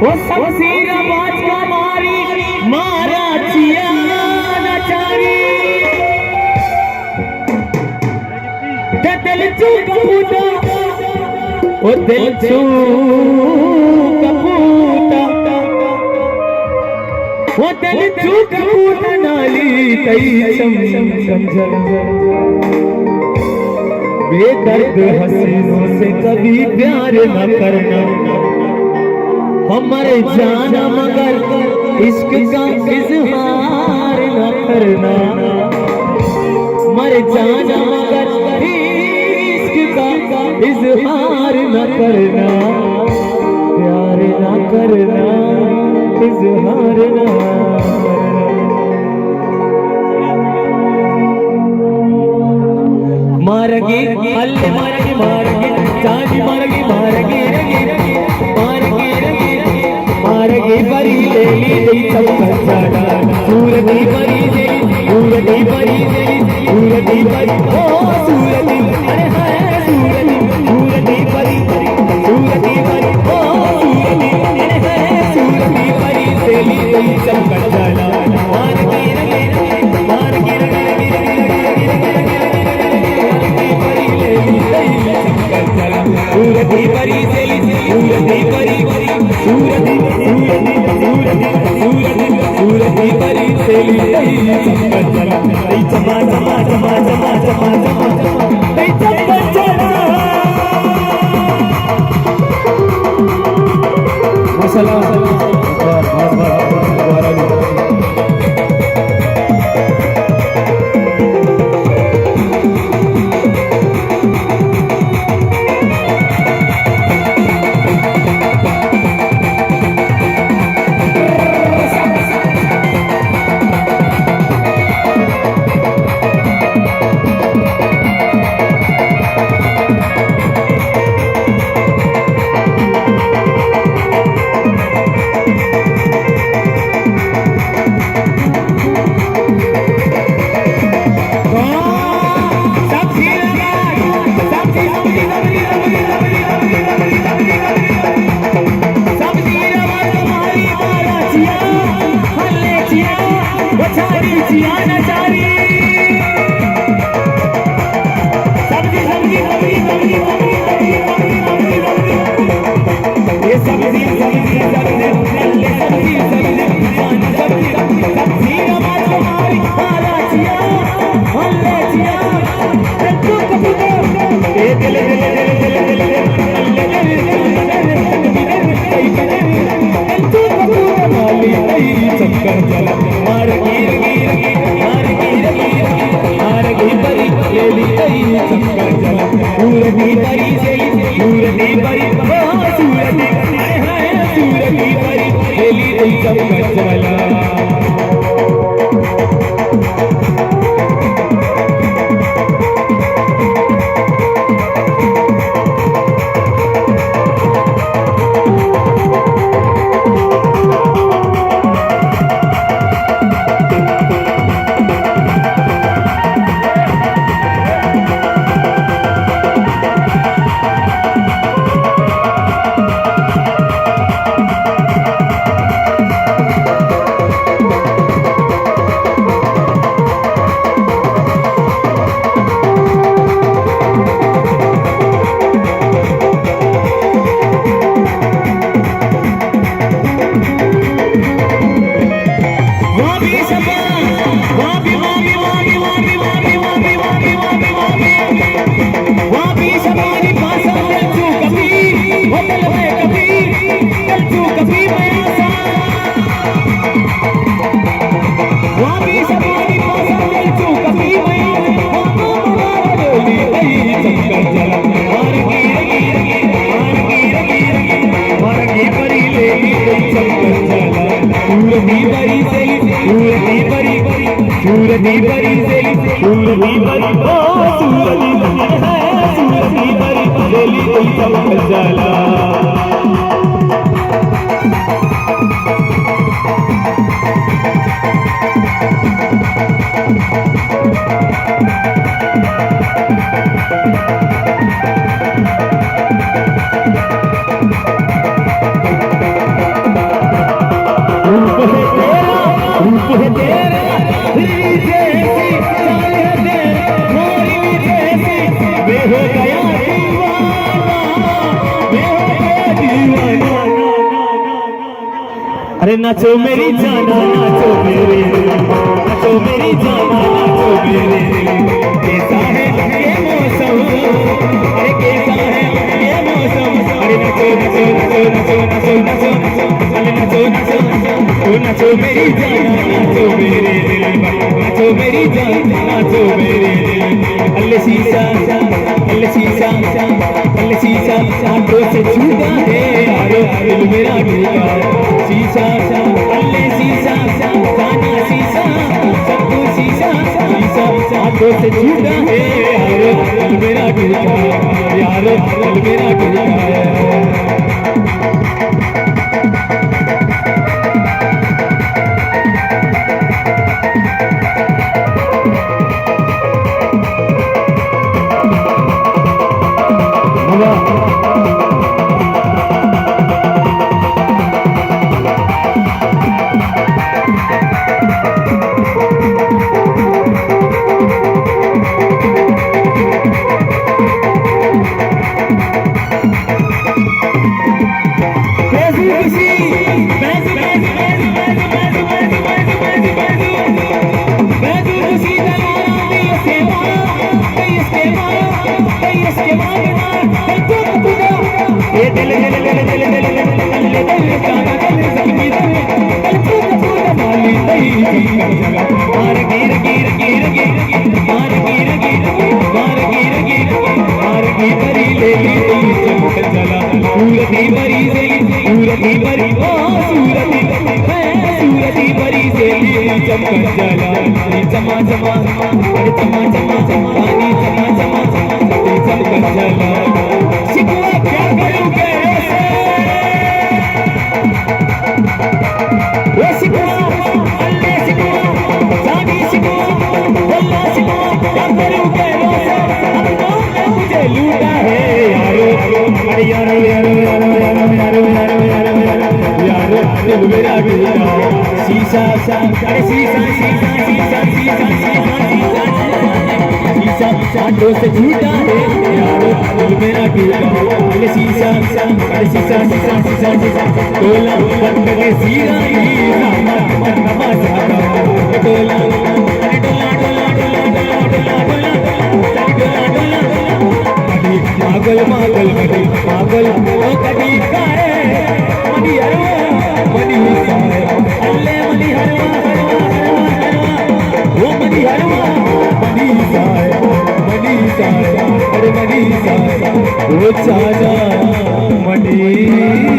वो शमशीर बाज का मारी मारा चिया नचारी दिल चू कपूटा वो दिल चू कपूटा वो दिल चू कपूटा नाली कई समझल बेदर्द हसीनों से कभी प्यार न करना हमारे जाना मगर इश्क का इजहार न करना मर जाना मगर इश्क का इजहार न करना प्यार न करना इजहार न मारगे अल्ले मारगे मारगे चांदी मारगे मारगे मारगे परी ले ली चमक जाना सूरती परी ले सूरती परी ले सूरती परी ओ सूरती अरे हाय सूरती सूरती परी सूरती परी ओ सूरती अरे हाय सूरती परी ले ली चमक जाना मारगे सूरती परी सेली सूरती परी सूरती सूरती सूरती सूरती परी सेली चमक चला चमा चमा चमा चमा चमा चमा चमक चला माशाल्लाह सूरती परी सेली सूरती परी ओ सूरती सूरती परी सेली चमक जाला अरे नाचो मेरी जाना नाचो मेरे दिल, नाचो मेरी जाना नाचो मेरे दिल। कैसा है ये मौसम, अरे कैसा है ये मौसम। अरे नाचो नाचो नाचो नाचो नाचो नाचो नाचो, अरे नाचो नाचो नाचो नाचो मेरी जाना नाचो मेरे दिल, नाचो मेरी जाना नाचो मेरे दिल। अल्ले शीशा अल्ले शीशा अल्ले शीशा आंखों से छूटा है यारो दिल मेरा टूटा। शीशा अल्ले शीशा जाना शीशा सबको शीशा शीशा आंखों से छूटा है यारो दिल मेरा टूटा, यारो दिल मेरा टूटा है। चमा चमा अरे चमा चमा पानी चमा चमा चमक जला। शिकवा क्या करूँगा वो शिकवा अल्ले शिकवा जानी शिकवा अल्ला शिकवा क्या करूँगा मुझे लूटा है यारो। अरे यारो यारो यारो यारो यारो यारो यारो यारो दिल मेरा टूटा। शीशा अरे शीशा शीशा शीशा शीशा शीशा आंखों से झूठा है यारो दिल मेरा टूटा। अरे शीशा अरे शीशा शीशा शीशा शीशा टोला बंद के सीरा ही नवा जाता टोला। अरे टोला टोला टोला टोला टोला टोला टोला पागल पागल कभी पागल ओ कभी कारे मनी हरवा मनी सारे अल्ले मनी हरवा हरवा हरवा वो मनी हरवा मनी सारे अरे मनी सारे वो चाचा मनी